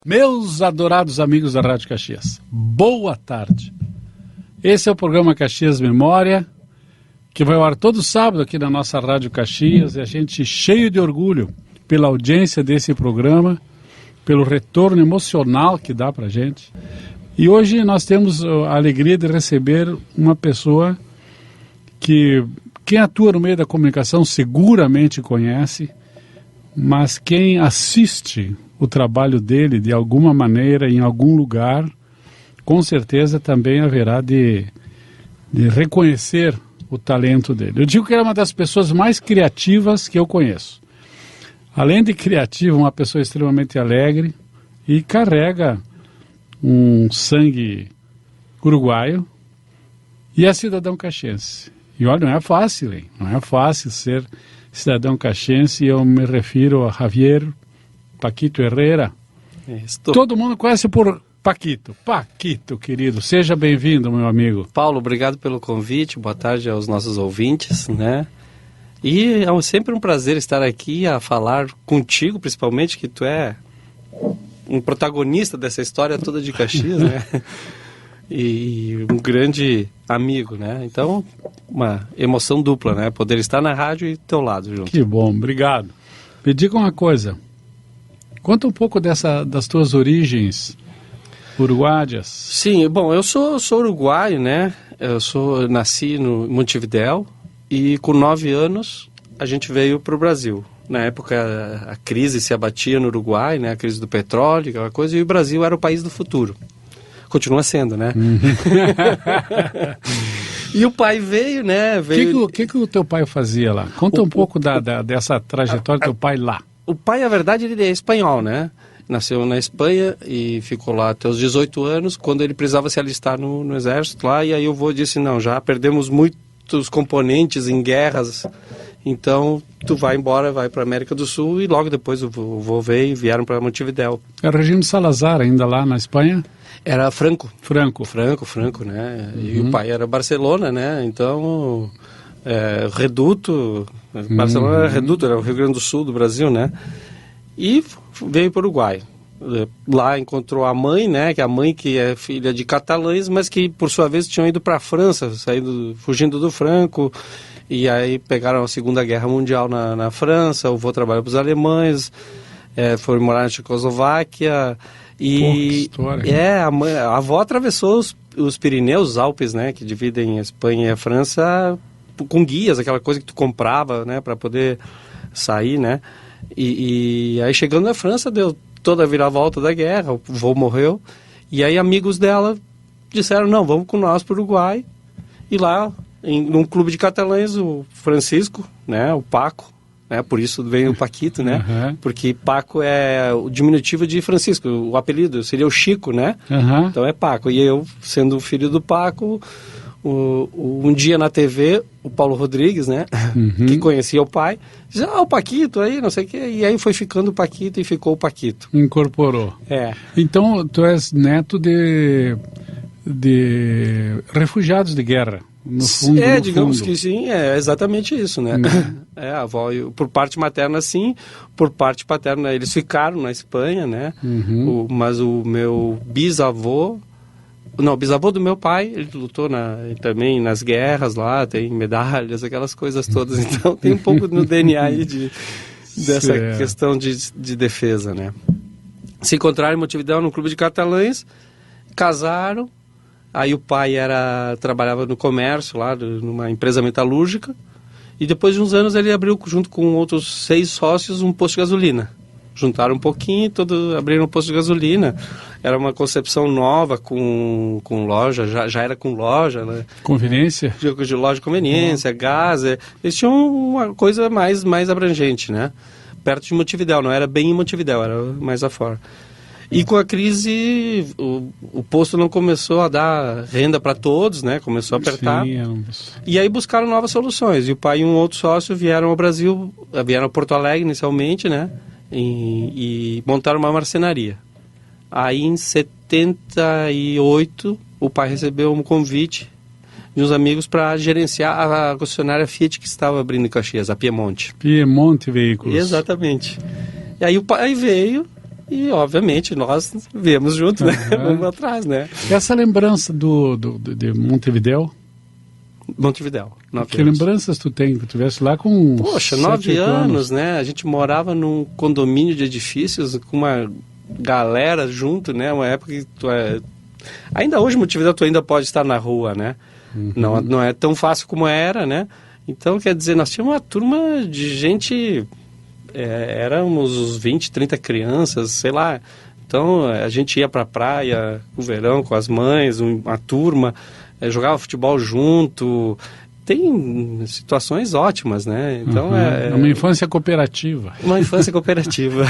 Meus adorados amigos da Rádio Caxias, boa tarde. Esse é o programa Caxias Memória, que vai ao ar todo sábado aqui na nossa Rádio Caxias, e a gente cheio de orgulho pela audiência desse programa, pelo retorno emocional que dá pra gente. E hoje nós temos a alegria de receber uma pessoa que quem atua no meio da comunicação seguramente conhece, mas quem assiste o trabalho dele de alguma maneira, em algum lugar, com certeza também haverá de reconhecer o talento dele. Eu digo que ele é uma das pessoas mais criativas que eu conheço. Além de criativo, uma pessoa extremamente alegre e carrega um sangue uruguaio e é cidadão caxiense. E olha, não é fácil, hein? Não é fácil ser cidadão caxiense, e eu me refiro a Javier Paquito Herrera. Todo mundo conhece por Paquito. Paquito, querido, seja bem-vindo, meu amigo. Paulo, obrigado pelo convite, boa tarde aos nossos ouvintes, né? E é sempre um prazer estar aqui a falar contigo, principalmente, que tu é um protagonista dessa história toda de Caxias, né? E um grande amigo, né? Então, uma emoção dupla, né? Poder estar na rádio e teu lado junto. Que bom, obrigado. Me diga uma coisa, conta um pouco das tuas origens uruguaias. Sim, bom, eu sou uruguaio, né? Eu nasci no Montevidéu e com 9 anos a gente veio para o Brasil. Na época a crise se abatia no Uruguai, né? A crise do petróleo, aquela coisa, e o Brasil era o país do futuro. Continua sendo, né? E o pai veio, né? O que o teu pai fazia lá? Conta um pouco dessa trajetória do teu pai lá. O pai, na verdade, ele é espanhol, né? Nasceu na Espanha e ficou lá até os 18 anos, quando ele precisava se alistar no exército lá. E aí o vô disse, não, já perdemos muitos componentes em guerras, então tu vai embora, vai para a América do Sul. E logo depois o vô veio e vieram para Montevidéu. É o regime Salazar ainda lá na Espanha? Era Franco, né? Uhum. E o pai era Barcelona, né? Então, Reduto, Barcelona era Reduto, era o Rio Grande do Sul do Brasil, né? E veio para o Uruguai. Lá encontrou a mãe, né? Que é a mãe que é filha de catalães, mas que por sua vez tinham ido para a França, fugindo do Franco. E aí pegaram a Segunda Guerra Mundial na França. O vô trabalhou para os alemães, foram morar na Tchecoslováquia. E a avó atravessou os Pirineus, os Alpes, né, que dividem a Espanha e a França, com guias, aquela coisa que tu comprava, né, para poder sair, né. E aí chegando na França deu toda a viravolta da guerra, o vô morreu, e aí amigos dela disseram, não, vamos com nós para o Uruguai. E lá, num clube de catalães, o Francisco, né, o Paco, né, por isso vem o Paquito, né? Uhum. Porque Paco é o diminutivo de Francisco, o apelido seria o Chico, né? Uhum. Então é Paco. E eu, sendo filho do Paco, um dia na TV, o Paulo Rodrigues, né? Uhum. Que conhecia o pai, disse, o Paquito aí, não sei o quê. E aí foi ficando o Paquito e ficou o Paquito. Incorporou. Então, tu és neto de refugiados de guerra. No fundo, digamos que sim, é exatamente isso, né? A avó, por parte materna sim, por parte paterna eles ficaram na Espanha, né? Uhum. Mas o meu bisavô do meu pai, ele lutou também nas guerras lá, tem medalhas, aquelas coisas todas, então tem um pouco no DNA aí dessa questão de defesa, né? Se encontraram em Montevidéu num clube de catalães, casaram. Aí o pai trabalhava no comércio lá, numa empresa metalúrgica, e depois de uns anos ele abriu, junto com outros 6 sócios, um posto de gasolina. Juntaram um pouquinho, abriram um posto de gasolina. Era uma concepção nova, com loja, já era com loja, né? Conveniência? De loja de conveniência, gás. Eles tinham uma coisa mais abrangente, né? Perto de Montevidéu, não era bem em Montevidéu, era mais afora. E com a crise, o posto não começou a dar renda para todos, né? Começou a apertar. Sim, E aí buscaram novas soluções. E o pai e um outro sócio vieram ao Brasil, vieram a Porto Alegre inicialmente, né? E montaram uma marcenaria. Aí em 78, o pai recebeu um convite de uns amigos para gerenciar a concessionária Fiat que estava abrindo em Caxias, a Piemonte. Piemonte Veículos. Exatamente. E aí o pai veio E, obviamente, nós viemos junto, né? Vamos atrás, né? Essa lembrança de Montevidéu? Montevidéu. Que lembranças tu tem? Tu estivesse lá com Poxa, 9 anos, né? A gente morava num condomínio de edifícios com uma galera junto, né? Uma época que ainda hoje, Montevidéu, tu ainda pode estar na rua, né? Não é tão fácil como era, né? Então, quer dizer, nós tínhamos uma turma de gente... éramos uns 20, 30 crianças, sei lá. Então, a gente ia pra praia no verão com as mães, uma turma, jogava futebol junto. Tem situações ótimas, né? Então, uma infância cooperativa. Uma infância cooperativa.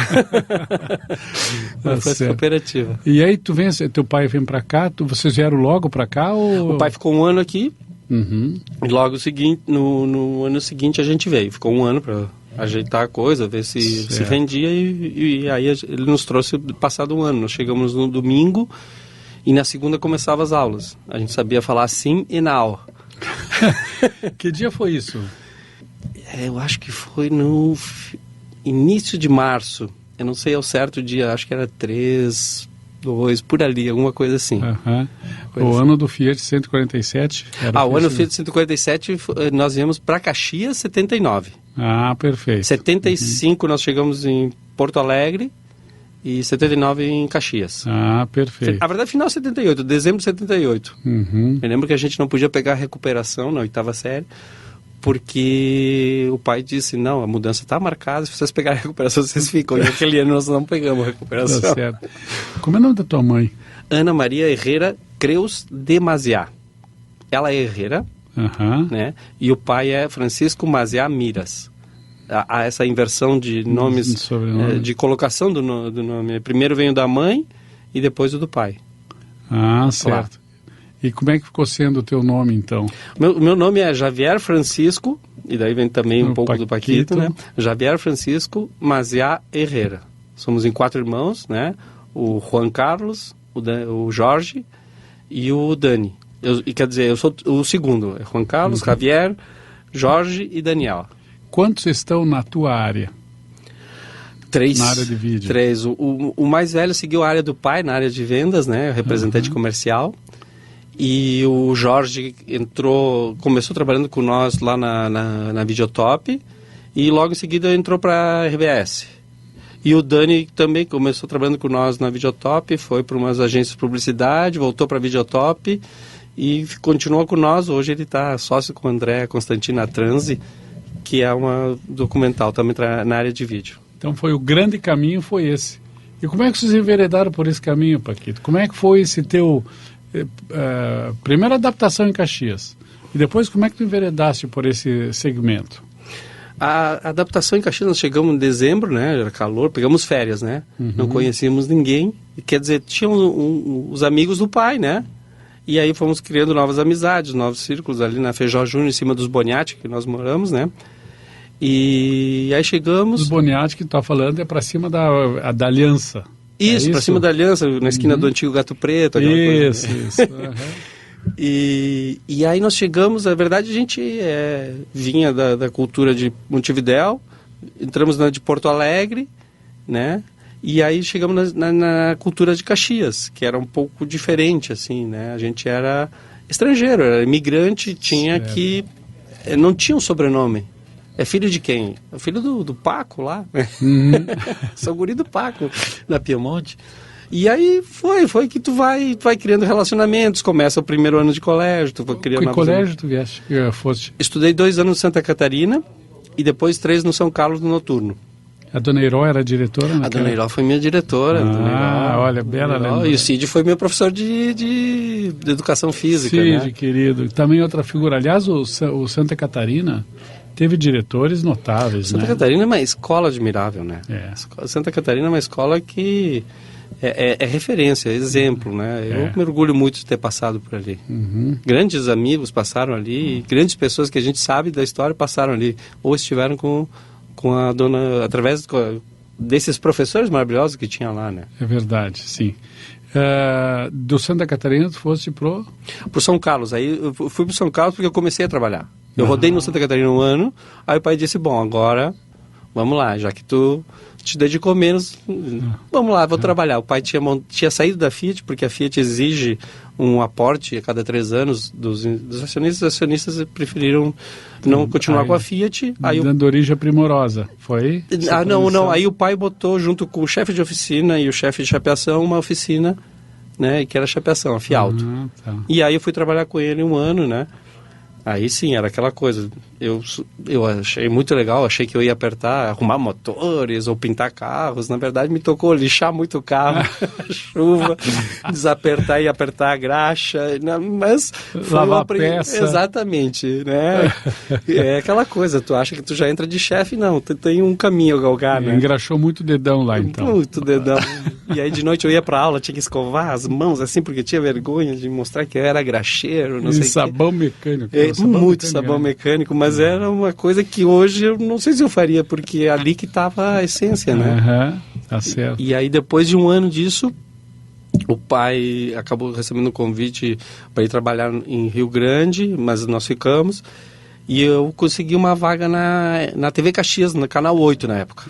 Uma infância cooperativa. E aí, teu pai vem pra cá, vocês vieram logo pra cá? Ou... O pai ficou um ano aqui. E logo no ano seguinte a gente veio. Ficou um ano para ajeitar a coisa, ver se rendia e aí ele nos trouxe passado um ano. Nós chegamos no domingo e na segunda começavam as aulas. A gente sabia falar sim e now. Que dia foi isso? Eu acho que foi no início de março. Eu não sei ao certo o dia, acho que era 3, 2, por ali, alguma coisa assim. O ano do Fiat 147? O ano do Fiat 147, nós viemos para Caxias, 79. Ah, perfeito. 75 nós chegamos em Porto Alegre e 79 em Caxias. Ah, perfeito. Na verdade, final de 78, dezembro de 78. Me lembro que a gente não podia pegar a recuperação na 8ª série, porque o pai disse, não, a mudança está marcada, se vocês pegarem a recuperação, vocês ficam. E aquele ano nós não pegamos a recuperação. Tá certo. Como é o nome da tua mãe? Ana Maria Herrera Creus de Maziá. Ela é herreira, né? E o pai é Francisco Maziá Miras. Há essa inversão de nomes, de colocação do nome. Primeiro vem o da mãe e depois o do pai. Ah, certo. E como é que ficou sendo o teu nome, então? Meu nome é Javier Francisco, e daí vem também um pouco do Paquito, né? Javier Francisco Maziá Herrera. Somos em 4 irmãos, né? O Juan Carlos, o Jorge e o Dani. Quer dizer, eu sou o segundo. É Juan Carlos, Javier, Jorge e Daniel. Quantos estão na tua área? 3. Na área de vídeo? 3. O mais velho seguiu a área do pai, na área de vendas, né? Representante comercial. E o Jorge começou trabalhando com nós lá na Videotop e logo em seguida entrou para a RBS. E o Dani também começou trabalhando com nós na Videotop, foi para umas agências de publicidade, voltou para a Videotop e continuou com nós. Hoje ele está sócio com o André Constantino Transi, que é uma documental também na área de vídeo. Então o grande caminho foi esse. E como é que vocês enveredaram por esse caminho, Paquito? Como é que foi esse teu... primeira adaptação em Caxias, e depois como é que tu enveredaste por esse segmento? A adaptação em Caxias, nós chegamos em dezembro, né, era calor, pegamos férias, né, não conhecíamos ninguém, quer dizer, tinham os amigos do pai, né, e aí fomos criando novas amizades, novos círculos ali na Feijó Júnior, em cima dos Boniati, que nós moramos, né, e aí chegamos... Os Boniati que tu tá falando é para cima da Aliança. Isso, para cima da Aliança, na esquina do antigo Gato Preto. Isso. E aí nós chegamos, na verdade a gente vinha da cultura de Montevidéu, entramos na de Porto Alegre, né? E aí chegamos na cultura de Caxias, que era um pouco diferente, assim, né? A gente era estrangeiro, era imigrante, não tinha um sobrenome. É filho de quem? É filho do Paco lá. Sou guri do Paco, na Piemonte. E aí foi que tu vai criando relacionamentos, começa o primeiro ano de colégio, tu vai criando... Que colégio tu foste? Estudei 2 anos em Santa Catarina e depois 3 no São Carlos no Noturno. A Dona Iró era diretora? A Dona Iró foi minha diretora. Olha, bela lembrança. E o Cid foi meu professor de educação física, Cid, né? querido. Também outra figura. Aliás, o Santa Catarina... teve diretores notáveis, Santa Catarina é uma escola admirável, né? Santa Catarina é uma escola que é referência, é exemplo, né? Eu me orgulho muito de ter passado por ali. Grandes amigos passaram ali, grandes pessoas que a gente sabe da história passaram ali, ou estiveram com a dona, através desses professores maravilhosos que tinha lá, né? É verdade, sim. Do Santa Catarina tu foste pro São Carlos. Aí eu fui pro São Carlos porque eu comecei a trabalhar. Eu rodei no Santa Catarina um ano, aí o pai disse, bom, agora vamos lá, já que tu te dedicou menos, vamos lá, vou trabalhar. O pai tinha saído da Fiat, porque a Fiat exige um aporte a cada 3 anos dos acionistas. Os acionistas preferiram não continuar com a Fiat. Dando origem à Primorosa, foi? Não. Aí o pai botou junto com o chefe de oficina e o chefe de chapeação uma oficina, né, que era chapeação, a Fialto. Tá. E aí eu fui trabalhar com ele 1 ano, né? Aí sim, era aquela coisa, eu achei muito legal, achei que eu ia apertar, arrumar motores ou pintar carros. Na verdade me tocou lixar muito o carro, chuva, desapertar e apertar a graxa, mas lavar a peça. Exatamente, né? É aquela coisa, tu acha que tu já entra de chefe, não, tu tem um caminho a galgar, né? Engraxou muito o dedão lá, então. Muito dedão. E aí de noite eu ia pra aula, tinha que escovar as mãos assim, porque tinha vergonha de mostrar que eu era graxeiro, não sei o que. Sabão mecânico. Muito sabão mecânico, mas era uma coisa que hoje eu não sei se eu faria, porque é ali que estava a essência, né? Tá certo. E aí depois de 1 ano disso, o pai acabou recebendo um convite para ir trabalhar em Rio Grande, mas nós ficamos, e eu consegui uma vaga na TV Caxias, no Canal 8 na época.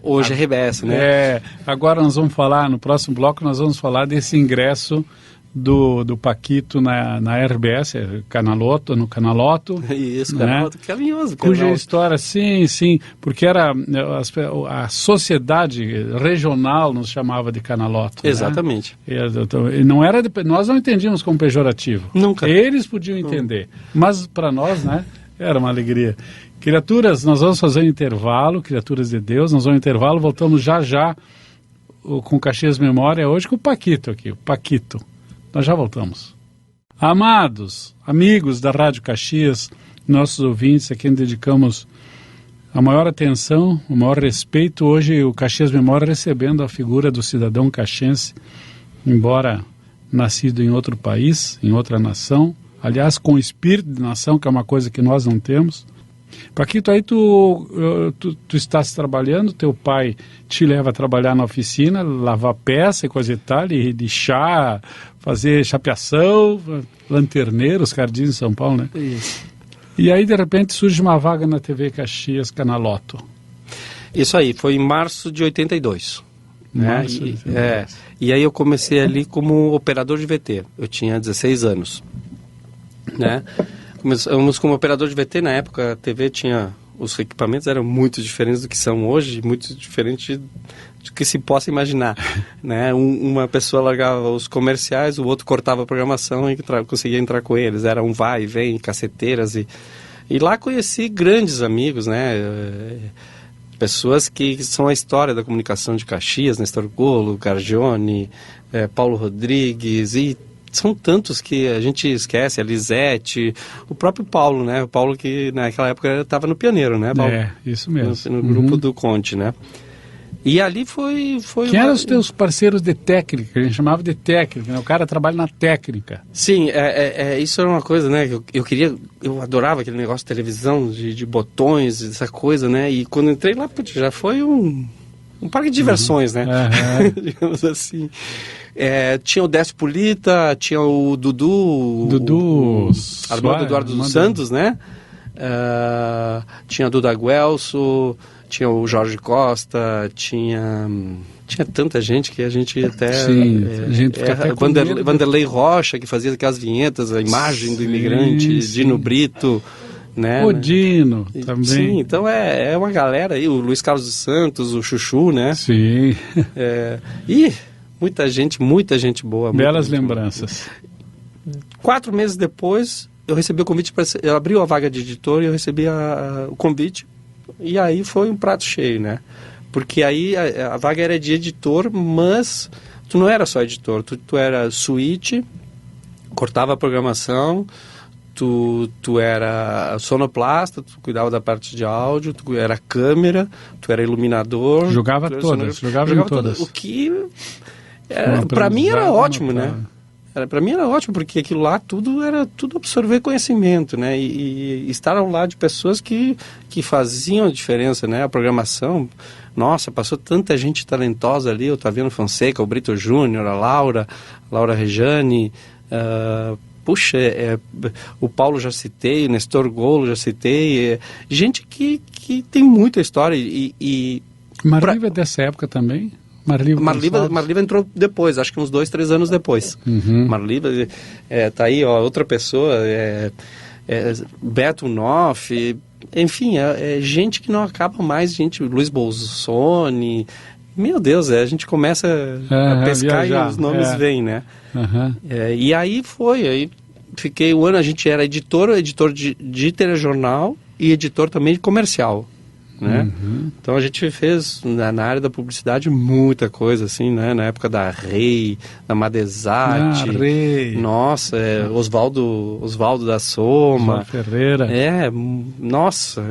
Hoje é RBS, né? Agora nós vamos falar, no próximo bloco nós vamos falar desse ingresso do Paquito na RBS, no Canaloto. Isso, né? Canaloto, carinhoso. Cuja história, sim, porque era a sociedade regional nos chamava de Canaloto. Exatamente. Né? E não era nós não entendíamos como pejorativo. Nunca. Eles podiam entender, mas para nós, né, era uma alegria. Criaturas, nós vamos fazer um intervalo, criaturas de Deus, nós vamos intervalo, voltamos já com Caxias Memória, hoje com o Paquito aqui, o Paquito. Nós já voltamos. Amados, amigos da Rádio Caxias, nossos ouvintes, a quem dedicamos a maior atenção, o maior respeito, hoje o Caxias Memória recebendo a figura do cidadão caxiense, embora nascido em outro país, em outra nação, aliás, com espírito de nação, que é uma coisa que nós não temos. Paquito, aí tu estás trabalhando, teu pai te leva a trabalhar na oficina, lavar peça e coisa e tal, e lixar, fazer chapeação, lanterneiro, os caras dizem em São Paulo, né? Isso. E aí, de repente, surge uma vaga na TV Caxias, Canaloto. Isso aí, foi em março de 82. Né? E aí eu comecei ali como operador de VT, eu tinha 16 anos, né? Começamos como operador de VT, na época a TV tinha, os equipamentos eram muito diferentes do que são hoje, muito diferente do que se possa imaginar, né? Uma pessoa largava os comerciais, o outro cortava a programação e conseguia entrar com eles, era um vai e vem, caceteiras, e lá conheci grandes amigos, né? Pessoas que são a história da comunicação de Caxias, Nestor Golo, Gargione, Paulo Rodrigues, e são tantos que a gente esquece, a Lisete, o próprio Paulo, né? O Paulo que naquela época estava no Pioneiro, né, Paulo? Isso mesmo. No grupo do Conte, né? E ali foi Quem eram os teus parceiros de técnica? A gente chamava de técnica, né? O cara trabalha na técnica. Sim, isso era uma coisa, né? Eu adorava aquele negócio de televisão, de botões, essa coisa, né? E quando entrei lá, já foi um parque de diversões, né? Digamos assim. Tinha o Décio Polita, tinha o Dudu Armando Eduardo dos Santos, né? Tinha a Duda Guelso, tinha o Jorge Costa, tinha tanta gente que a gente até... Sim, a gente fica até Vanderlei Rocha, que fazia aquelas vinhetas, a imagem do imigrante, Dino Brito, né? O Dino também. Sim, então é uma galera aí, o Luiz Carlos dos Santos, o Chuchu, né? Sim. E muita gente boa. Belas lembranças. 4 meses depois, eu recebi o convite, eu abri a vaga de editor e eu recebi o convite, e aí foi um prato cheio, né? Porque aí a vaga era de editor, mas tu não era só editor, tu era suíte, cortava a programação, tu era sonoplasta, tu cuidava da parte de áudio, tu era câmera, tu era iluminador. Jogava todas. O que, para mim, era ótimo, né? Para mim era ótimo, porque aquilo lá era tudo absorver conhecimento, né? E estar ao lado de pessoas que faziam a diferença, né? A programação, nossa, passou tanta gente talentosa ali, o Taviano Fonseca, o Brito Júnior, a Laura Rejane, puxa, o Paulo já citei, o Nestor Golo já citei, gente que tem muita história e Marliva é dessa época também? Marliva entrou depois, acho que uns 2, 3 anos depois. Marliva, tá aí, ó, outra pessoa, Beto Noff, enfim, gente que não acaba mais, gente, Luiz Bolsoni, meu Deus, a gente começa a pescar e os nomes vêm, né? E aí fiquei um ano, a gente era editor de telejornal e editor também de comercial. Né? Então a gente fez na área da publicidade muita coisa assim, né? Na época da Rei, da Madesati, nossa, Oswaldo da Soma, Ferreira, nossa,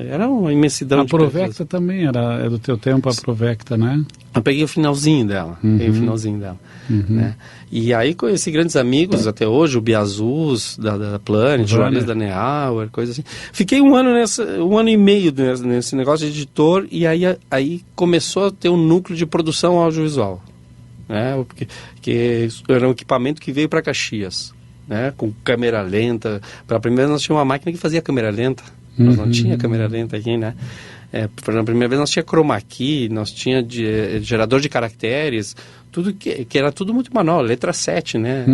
era uma imensidão. A Provecta também é do teu tempo, a Provecta, né? Eu peguei o finalzinho dela, né? E aí conheci grandes amigos até hoje, o Biazus da Planet, Joanes da Neauer, coisa assim. Fiquei um ano e meio nesse negócio de editor, e aí começou a ter um núcleo de produção audiovisual, né? Que era um equipamento que veio para Caxias, né? Com câmera lenta. Pela primeira vez nós tínhamos uma máquina que fazia câmera lenta. Nós não tinha câmera lenta aqui, né? Pela primeira vez nós tinha chroma key, nós tinha gerador de caracteres, tudo que era tudo muito manual, letra 7, né?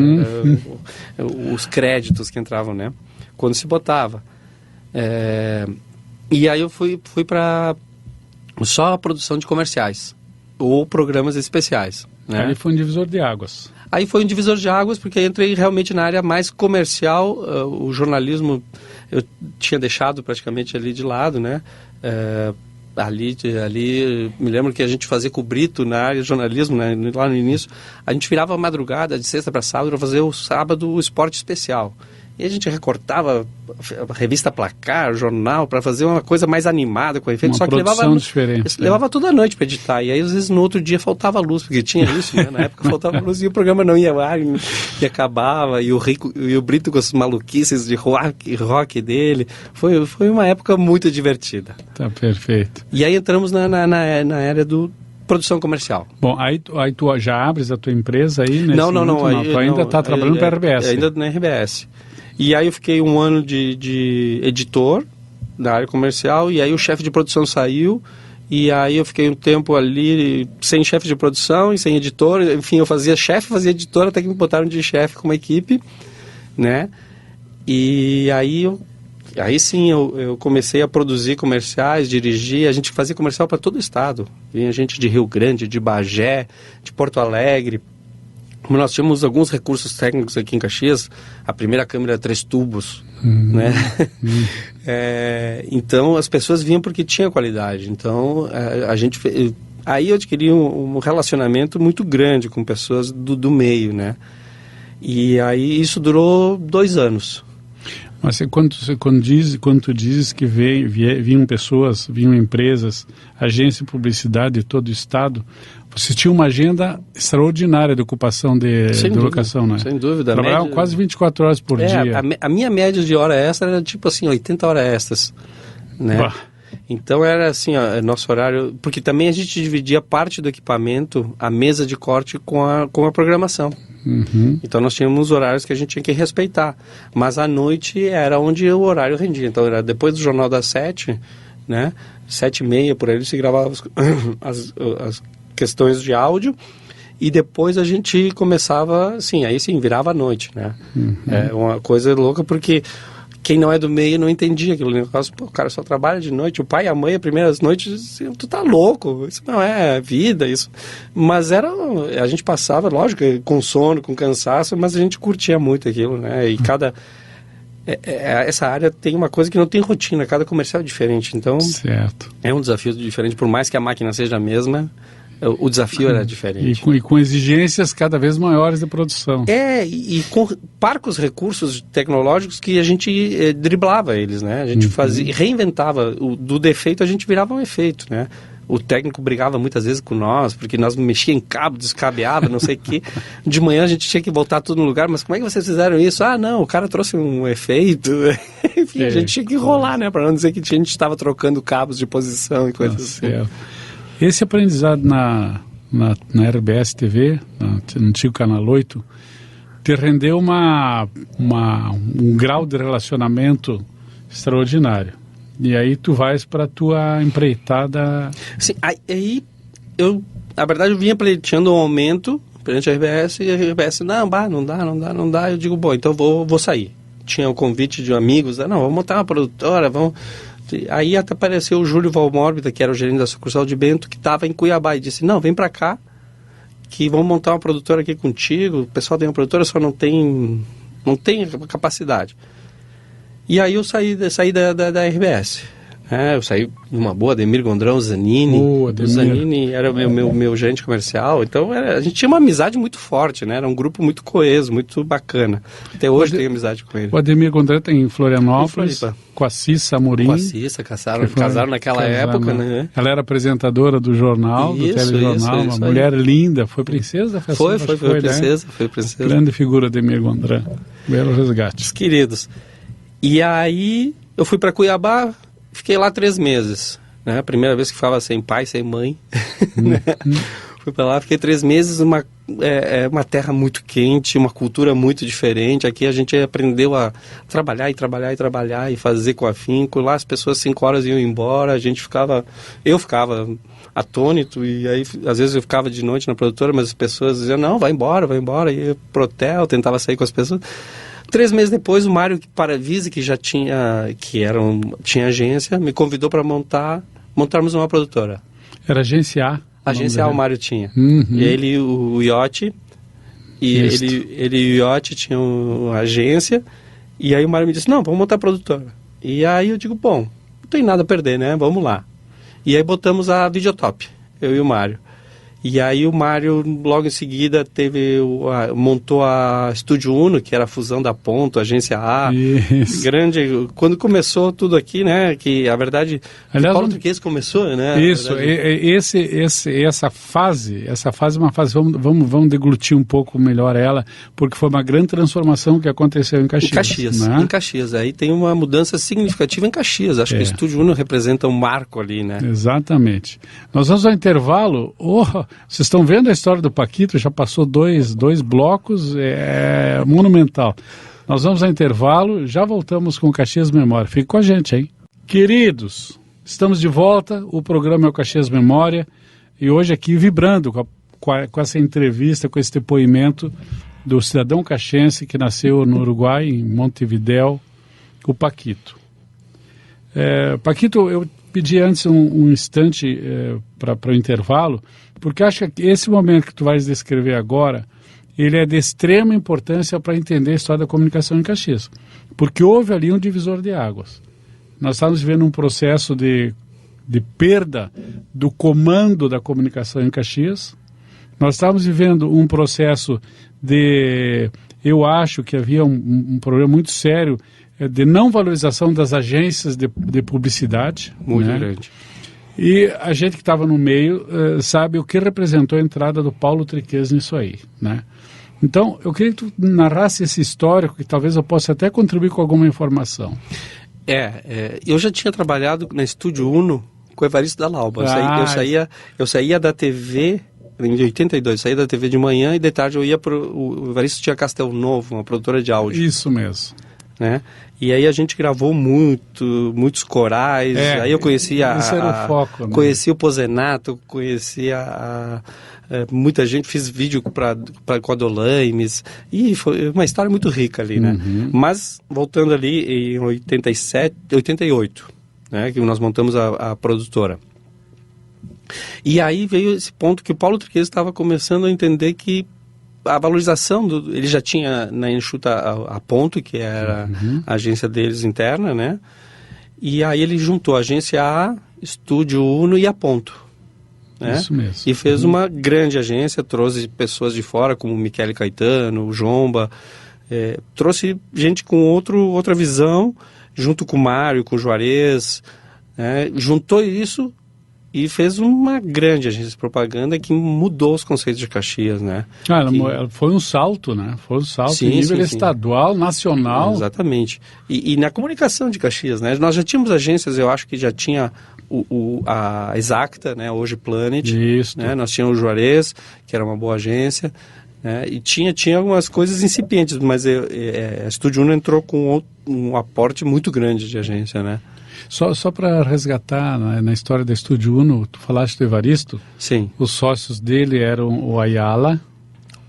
Os créditos que entravam, né? Quando se botava. E aí eu fui para só a produção de comerciais ou programas especiais, né? Aí foi um divisor de águas. Aí foi um divisor de águas, porque eu entrei realmente na área mais comercial. O jornalismo eu tinha deixado praticamente ali de lado, né? Ali me lembro que a gente fazia com o Brito na área de jornalismo, né? Lá no início, a gente virava a madrugada de sexta para sábado para fazer o sábado o esporte especial. E a gente recortava a revista Placar, jornal, para fazer uma coisa mais animada com efeito. Uma só que levava toda a noite para editar. E aí, às vezes, no outro dia faltava luz, porque tinha isso, né? Na época faltava luz e o programa não ia ao ar, e acabava. E o Brito com as maluquices de rock dele. Foi uma época muito divertida. Tá perfeito. E aí entramos na área do produção comercial. Bom, aí tu já abres a tua empresa aí? Não. Tu ainda está trabalhando para a RBS? Ainda na RBS. E aí eu fiquei um ano de editor da área comercial, e aí o chefe de produção saiu, e aí eu fiquei um tempo ali sem chefe de produção e sem editor. Enfim, eu fazia chefe, fazia editor, até que me botaram de chefe com uma equipe, né? E aí sim eu comecei a produzir comerciais, dirigir. A gente fazia comercial para todo o estado. Vinha gente de Rio Grande, de Bagé, de Porto Alegre. Como nós tínhamos alguns recursos técnicos aqui em Caxias, a primeira câmera era 3 tubos, né? Então as pessoas vinham porque tinha qualidade. Então aí eu adquiri um relacionamento muito grande com pessoas do meio, né? E aí isso durou 2 anos. Mas quando tu dizes que vinham pessoas, vinham empresas, agência de publicidade de todo o estado, você tinha uma agenda extraordinária de ocupação de locação, né? Sem dúvida. Trabalhava quase 24 horas por dia. A minha média de hora extra era tipo assim, 80 horas extras, né? Bah. Então era assim, nosso horário, porque também a gente dividia parte do equipamento, a mesa de corte com a programação. Então nós tínhamos horários que a gente tinha que respeitar, mas à noite era onde o horário rendia. Então era depois do Jornal das 7, né? 7h30 por aí se gravava as questões de áudio, e depois a gente começava assim, aí sim, virava à noite, né? É uma coisa louca, porque quem não é do meio não entendia aquilo negócio. Pô, o cara só trabalha de noite, o pai e a mãe, as primeiras noites, assim, tu tá louco, isso não é vida, isso. Mas a gente passava, lógico, com sono, com cansaço, mas a gente curtia muito aquilo, né? E essa área tem uma coisa que não tem rotina, cada comercial é diferente, então certo. É um desafio diferente, por mais que a máquina seja a mesma, o desafio era diferente. E com exigências cada vez maiores de produção. E com parcos recursos tecnológicos que a gente driblava eles, né? A gente fazia, reinventava. Do defeito a gente virava um efeito, né? O técnico brigava muitas vezes com nós, porque nós mexíamos em cabo, descabeava, não sei o quê. De manhã a gente tinha que voltar tudo no lugar, mas como é que vocês fizeram isso? Ah, não, o cara trouxe um efeito. Enfim, a gente tinha que enrolar, né? Para não dizer que a gente estava trocando cabos de posição e coisas assim. Certo. Esse aprendizado na RBS TV, no antigo Canal 8, te rendeu um grau de relacionamento extraordinário. E aí tu vais para a tua empreitada... Sim, aí eu, na verdade, eu vinha pleiteando um aumento perante a RBS, e a RBS, não dá. Eu digo, bom, então vou sair. Tinha um convite de amigos, não, vamos montar uma produtora, vamos... Aí até apareceu o Júlio Valmórbida, que era o gerente da sucursal de Bento, que estava em Cuiabá, e disse, não, vem para cá, que vamos montar uma produtora aqui contigo, o pessoal tem uma produtora, só não tem capacidade. E aí eu saí da RBS. Eu saí numa boa, Ademir Gondrão, Zanini. O Zanini era meu gerente comercial, então a gente tinha uma amizade muito forte, né? Era um grupo muito coeso, muito bacana. Até hoje tenho amizade com ele. O Ademir Gondrão tem em Florianópolis, com a Cissa Amorim. Com a Cissa, casaram naquela época, né? Ela era apresentadora do jornal, do telejornal, uma mulher linda, foi princesa da festa. Foi princesa. Grande figura, Ademir Gondrão. Belo resgate. Os queridos. E aí eu fui para Cuiabá, fiquei lá 3 meses, né? Primeira vez que ficava sem pai, sem mãe. Né? Fui para lá, fiquei 3 meses, uma terra muito quente, uma cultura muito diferente. Aqui a gente aprendeu a trabalhar e fazer com afinco. Lá as pessoas 5 horas iam embora, eu ficava atônito, e aí às vezes eu ficava de noite na produtora, mas as pessoas diziam, não, vai embora, e eu pro hotel, tentava sair com as pessoas. 3 meses depois, o Mário Paravise, que já tinha agência, me convidou para montarmos uma produtora. Era agência A? Agência A o Mário tinha. Uhum. E ele, o Iotti, e ele e o Iotti tinham uma agência, e aí o Mário me disse, não, vamos montar a produtora. E aí eu digo, bom, não tem nada a perder, né, vamos lá. E aí botamos a Videotop, eu e o Mário. E aí o Mário, logo em seguida, montou a Estúdio Uno, que era a fusão da Ponto, Agência A. Isso. Grande. Quando começou tudo aqui, né? Que, a verdade, o Paulo Triquez começou, né? Isso, essa fase é uma fase, vamos deglutir um pouco melhor ela, porque foi uma grande transformação que aconteceu em Caxias. Né? Em Caxias. Aí tem uma mudança significativa em Caxias. Acho que o Estúdio Uno representa um marco ali, né? Exatamente. Nós vamos ao intervalo. Vocês estão vendo a história do Paquito, já passou dois blocos, é monumental. Nós vamos ao intervalo, já voltamos com o Caxias Memória. Fique com a gente, hein? Queridos, estamos de volta, o programa é o Caxias Memória, e hoje aqui vibrando com essa entrevista, com esse depoimento do cidadão caxiense que nasceu no Uruguai, em Montevidéu, o Paquito. Paquito, eu pedi antes um instante para o intervalo, porque acho que esse momento que tu vais descrever agora, ele é de extrema importância para entender a história da comunicação em Caxias. Porque houve ali um divisor de águas. Nós estávamos vivendo um processo de perda do comando da comunicação em Caxias. Nós estávamos vivendo um processo eu acho que havia um problema muito sério de não valorização das agências de publicidade. Muito grande. E a gente que estava no meio sabe o que representou a entrada do Paulo Triquez nisso aí, né? Então, eu queria que tu narrasse esse histórico, que talvez eu possa até contribuir com alguma informação. Eu já tinha trabalhado na Estúdio Uno com o Evaristo da Lauba. Eu saía da TV em 82, saía da TV de manhã e de tarde eu ia o Evaristo tinha Castel Novo, uma produtora de áudio. Isso mesmo. Né? E aí a gente gravou muitos corais, aí eu conhecia conheci o Pozenato, conhecia muita gente, fiz vídeo com a Dolaimes, e foi uma história muito rica ali, né? Uhum. Mas, voltando ali em 88, né, que nós montamos a produtora. E aí veio esse ponto que o Paulo Triquez estava começando a entender que a valorização, ele já tinha na Enxuta a Ponto, que era a agência deles interna, né? E aí ele juntou a agência A, Estúdio Uno e a Ponto. Né? Isso mesmo. E fez uma grande agência, trouxe pessoas de fora, como o Michele Caetano, o Jomba, trouxe gente com outra visão, junto com o Mário, com o Juarez, né? Juntou isso e fez uma grande agência de propaganda que mudou os conceitos de Caxias, né? Foi um salto, né? Foi um salto em nível estadual, nacional. Exatamente. E na comunicação de Caxias, né? Nós já tínhamos agências, eu acho que já tinha a Exacta, né? Hoje Planet. Isso. Né? Nós tínhamos o Juarez, que era uma boa agência. E tinha algumas coisas incipientes, mas a Estúdio Uno entrou com um aporte muito grande de agência, né? Só para resgatar na história da Estúdio Uno, tu falaste do Evaristo? Sim. Os sócios dele eram o Ayala,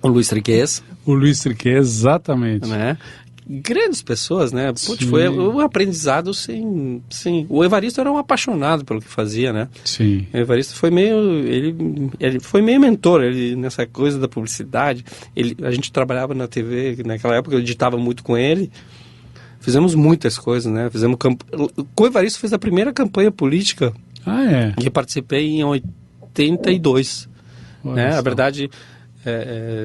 o Luiz Triquez. O Luiz Triquez, exatamente. Né? Grandes pessoas, né? Putz, foi um aprendizado sem... O Evaristo era um apaixonado pelo que fazia, né? Sim. O Evaristo foi ele foi meio mentor nessa coisa da publicidade. A gente trabalhava na TV, naquela época eu editava muito com ele. Fizemos muitas coisas, né? Com o Evaristo fez a primeira campanha política. Que eu participei em 82. Né? A verdade...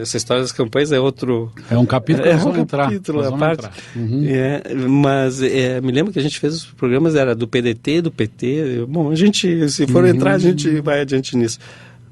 essa história das campanhas é outro... É um capítulo que nós vamos entrar. Mas me lembro que a gente fez os programas, era do PDT, do PT. Bom, a gente, se for entrar, a gente vai adiante nisso.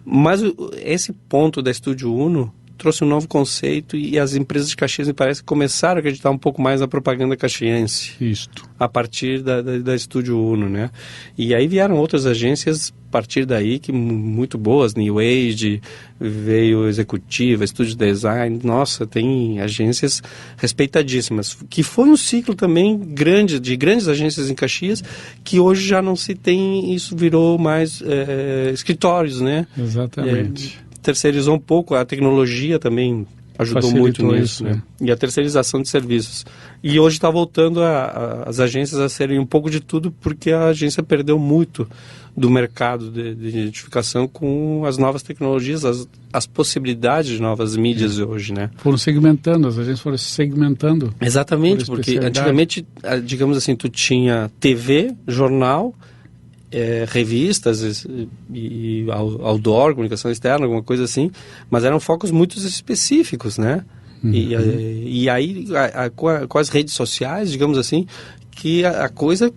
Mas esse ponto da Estúdio Uno trouxe um novo conceito e as empresas de Caxias, me parece, começaram a acreditar um pouco mais na propaganda caxiense. Isto. A partir da Estúdio Uno, né? E aí vieram outras agências a partir daí, que muito boas, New Age, veio Executiva, Estúdio Design, nossa, tem agências respeitadíssimas, que foi um ciclo também grande, de grandes agências em Caxias, que hoje já não se tem, isso virou mais escritórios, né? Exatamente. Terceirizou um pouco, a tecnologia também ajudou muito nisso, né? E a terceirização de serviços. E hoje está voltando as agências a serem um pouco de tudo, porque a agência perdeu muito do mercado de identificação com as novas tecnologias, as possibilidades de novas mídias hoje, né? Foram segmentando, as agências foram segmentando. Exatamente, porque antigamente, digamos assim, tu tinha TV, jornal, revistas e outdoor, comunicação externa, alguma coisa assim, mas eram focos muito específicos, né? E aí, com as redes sociais, digamos assim, que a coisa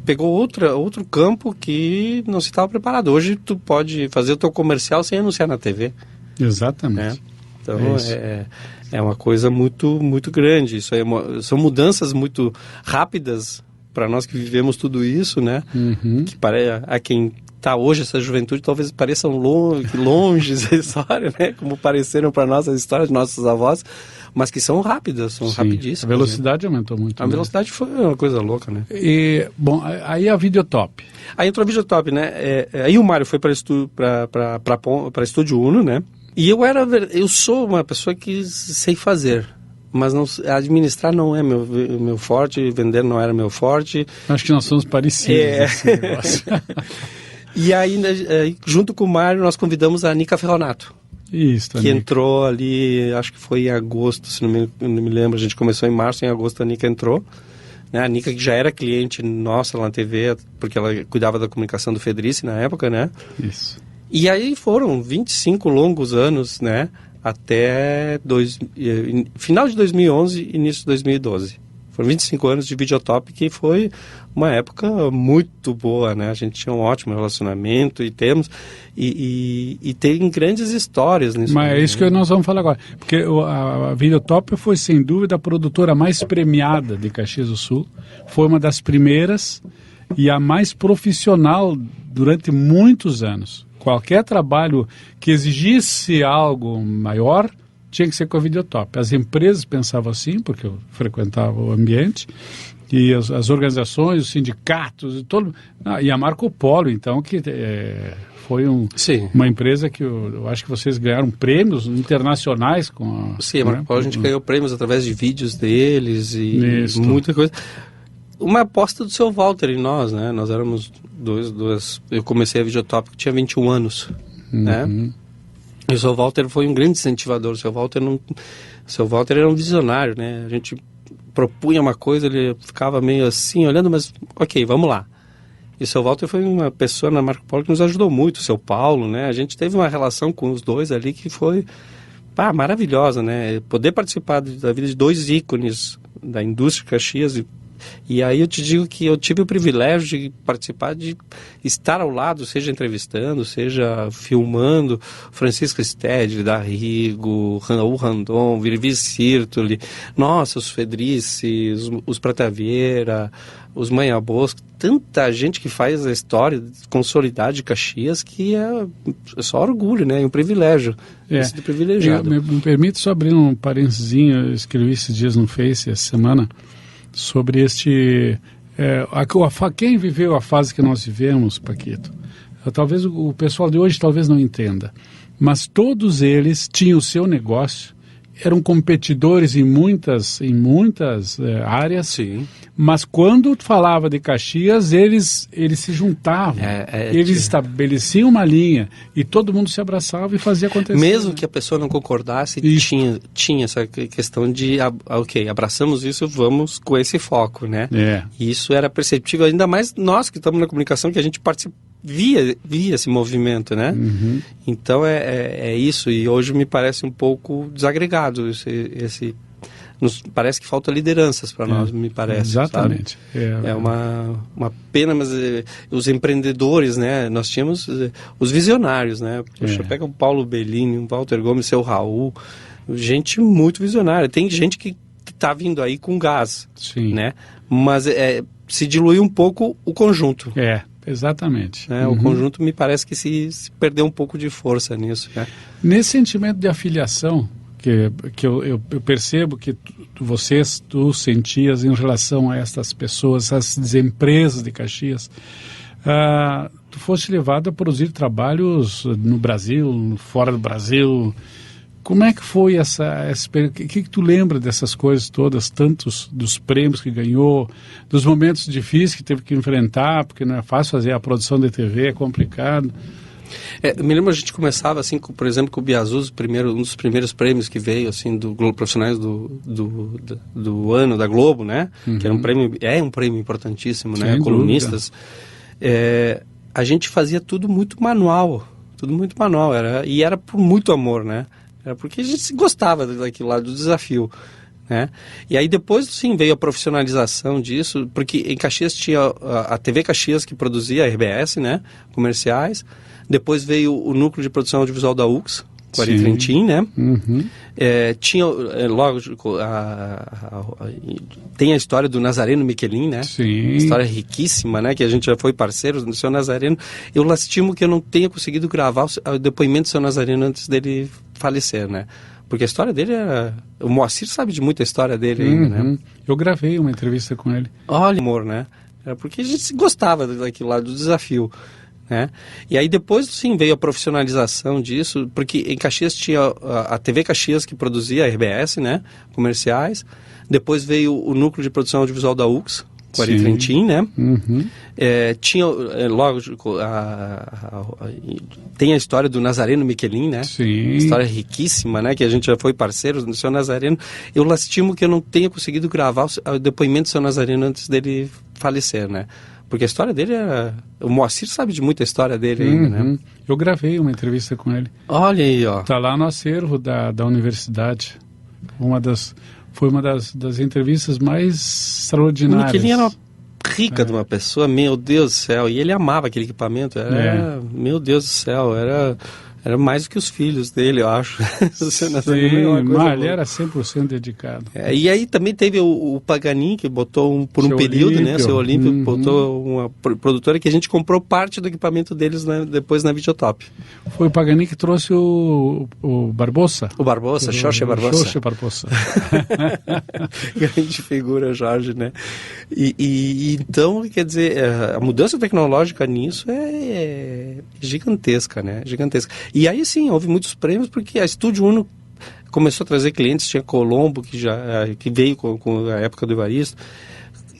pegou outro campo que não se estava preparado. Hoje tu pode fazer o teu comercial sem anunciar na TV. Exatamente. Então é uma coisa muito, muito grande. Isso são mudanças muito rápidas para nós que vivemos tudo isso, né? Que a quem está hoje, essa juventude, talvez pareçam longe essa história, né? Como pareceram para nós as histórias de nossos avós, mas que são rápidas, são rapidíssimas. A velocidade aumentou muito. A velocidade foi uma coisa louca, né? E, bom, aí a Videotop. Aí entrou a Videotop, né? Aí o Mário foi para Estúdio Uno, né? E eu sou uma pessoa que sei fazer, mas administrar não é meu forte, vender não era meu forte. Acho que nós somos parecidos nesse negócio. E aí, junto com o Mário, nós convidamos a Nica Ferronato. Isso, que entrou ali, acho que foi em agosto, se não me lembro, a gente começou em março, em agosto a Nica entrou. Né? A Nica, que já era cliente nossa lá na TV, porque ela cuidava da comunicação do Fedrice na época, né? Isso. E aí foram 25 longos anos, né? Até final de 2011, início de 2012. Foram 25 anos de Videotop, que foi uma época muito boa, né? A gente tinha um ótimo relacionamento e temos... E tem grandes histórias nisso. Mas é isso que nós vamos falar agora. Porque a Videotop foi, sem dúvida, a produtora mais premiada de Caxias do Sul. Foi uma das primeiras e a mais profissional durante muitos anos. Qualquer trabalho que exigisse algo maior tinha que ser com a Videotop. As empresas pensavam assim, porque eu frequentava o ambiente, e as organizações, os sindicatos, e a Marco Polo, então, que foi uma empresa que eu acho que vocês ganharam prêmios internacionais com a... Sim, a Marco Polo a gente ganhou prêmios através de vídeos deles e muita coisa. Uma aposta do seu Walter em nós, né? Nós éramos eu comecei a Videotop que tinha 21 anos, né? E o seu Walter foi um grande incentivador. O seu Walter era um visionário, né? A gente propunha uma coisa, ele ficava meio assim, olhando, mas ok, vamos lá. E o seu Walter foi uma pessoa na Marco Polo que nos ajudou muito, o seu Paulo, né? A gente teve uma relação com os dois ali que foi maravilhosa, né? Poder participar da vida de dois ícones da indústria Caxias, E aí eu te digo que eu tive o privilégio de participar, de estar ao lado, seja entrevistando, seja filmando, Francisco Stedley, D'Arrigo, Raul Randon, Virvi Sirtoli, nossa, os Fedrici, os Prata Vieira, os Manha Bosco, tanta gente que faz a história consolidada de Caxias, que é só orgulho, né? E um privilégio. Esse privilegiado. Me permite só abrir um parentezinho, eu escrevi esses dias no Face, essa semana, sobre quem viveu a fase que nós vivemos, Paquito. Talvez o pessoal de hoje talvez não entenda, mas todos eles tinham o seu negócio, eram competidores em muitas áreas. Sim. Mas quando falava de Caxias, eles se juntavam, eles estabeleciam uma linha e todo mundo se abraçava e fazia acontecer. Mesmo que a pessoa não concordasse, tinha essa questão de, ok, abraçamos isso, vamos com esse foco, né? E isso era perceptível, ainda mais nós que estamos na comunicação, que a gente via esse movimento, né? Uhum. Então é isso, e hoje me parece um pouco desagregado nos parece que falta lideranças para nós, me parece. Exatamente. É uma pena, mas os empreendedores, né? Nós tínhamos os visionários, né? Poxa, pega o Paulo Bellini, o Walter Gomes, seu Raul, gente muito visionária. Tem gente que está vindo aí com gás, sim, né? Mas se diluiu um pouco o conjunto. Exatamente. O conjunto me parece que se perdeu um pouco de força nisso. Né? Nesse sentimento de afiliação que eu percebo que tu sentias em relação a estas pessoas, essas empresas de Caxias, tu foste levado a produzir trabalhos no Brasil, fora do Brasil. Como é que foi essa o que tu lembra dessas coisas todas, tantos dos prêmios que ganhou, dos momentos difíceis que teve que enfrentar, porque não é fácil fazer a produção de TV, é complicado. Me lembro, a gente começava assim, por exemplo, com o Biazuz, um dos primeiros prêmios que veio assim do Globo Profissionais do ano da Globo, né? Uhum. Que era um prêmio importantíssimo, né? Colunistas. A gente fazia tudo muito manual, e era por muito amor, né? Era porque a gente gostava daquilo lá, do desafio, né? E aí depois, sim, veio a profissionalização disso, porque em Caxias tinha a TV Caxias que produzia a RBS, né? Comerciais. Depois veio o núcleo de produção audiovisual da UX, com Ari Trentin, né? Uhum. Tinha, lógico, tem a história do Nazareno Michelin, né? Sim. História riquíssima, né? Que a gente já foi parceiro do seu Nazareno. Eu lastimo que eu não tenha conseguido gravar o depoimento do seu Nazareno antes dele falecer, né? Porque a história dele o Moacir sabe de muita história dele ainda, né? Eu gravei uma entrevista com ele. Olha, amor, né? Porque a gente gostava daquilo lá, do desafio. Né? E aí depois, sim, veio a profissionalização disso, porque em Caxias tinha a TV Caxias que produzia a RBS, né? Comerciais. Depois veio o núcleo de produção audiovisual da UX, com Ari Trentin, né? Uhum. Tinha, lógico, tem a história do Nazareno Michelin, né? Sim. História riquíssima, né? Que a gente já foi parceiro do seu Nazareno. Eu lastimo que eu não tenha conseguido gravar o depoimento do seu Nazareno antes dele falecer, né? Porque a história dele o Moacir sabe de muita história dele ainda, né? Eu gravei uma entrevista com ele. Olha aí, ó. Tá lá no acervo da universidade. Foi uma das entrevistas mais extraordinárias. O Michelin era rica de uma pessoa, meu Deus do céu. E ele amava aquele equipamento. Meu Deus do céu, era mais do que os filhos dele, eu acho. Ele era 100% dedicado. E aí também teve o Paganin, que botou por um período, Olímpio. Né? O seu Olímpio botou uma produtora que a gente comprou parte do equipamento deles depois na Videotop. Foi o Paganin que trouxe o Barbosa? O Barbosa, Jorge Barbosa. Jorge Barbosa. Grande figura, Jorge, né? E então, quer dizer, a mudança tecnológica nisso é gigantesca, né? Gigantesca. E aí sim, houve muitos prêmios, porque a Estúdio Uno começou a trazer clientes, tinha Colombo, que veio com a época do Evaristo,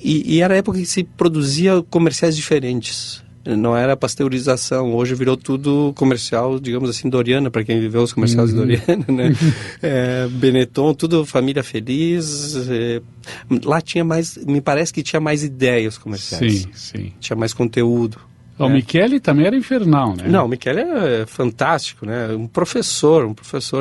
e era a época que se produzia comerciais diferentes, não era pasteurização, hoje virou tudo comercial, digamos assim, Doriana, para quem viveu os comerciais de Doriana, né? Benetton, tudo família feliz, lá tinha mais, me parece que tinha mais ideias comerciais. Sim. Tinha mais conteúdo. O Michele também era infernal, né? Não, o Michele é fantástico, né? Um professor,